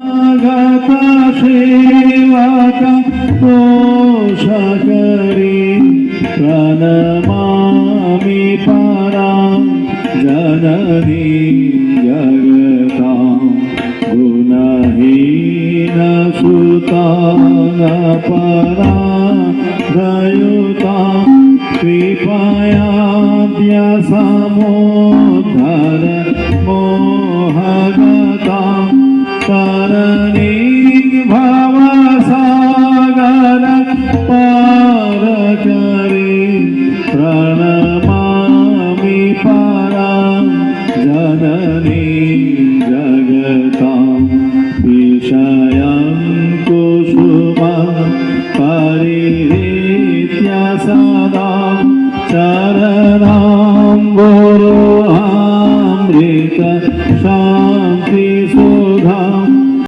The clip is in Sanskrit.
गता सेवका तोषा करी प्रणमामि परां जननी जगतां गुणहीन सुतां पराधयुतां कृपयाद्य समुद्धर मोहगतां तरणीं भवसागर पार करी प्रणमामि परां जननी जगतां विषया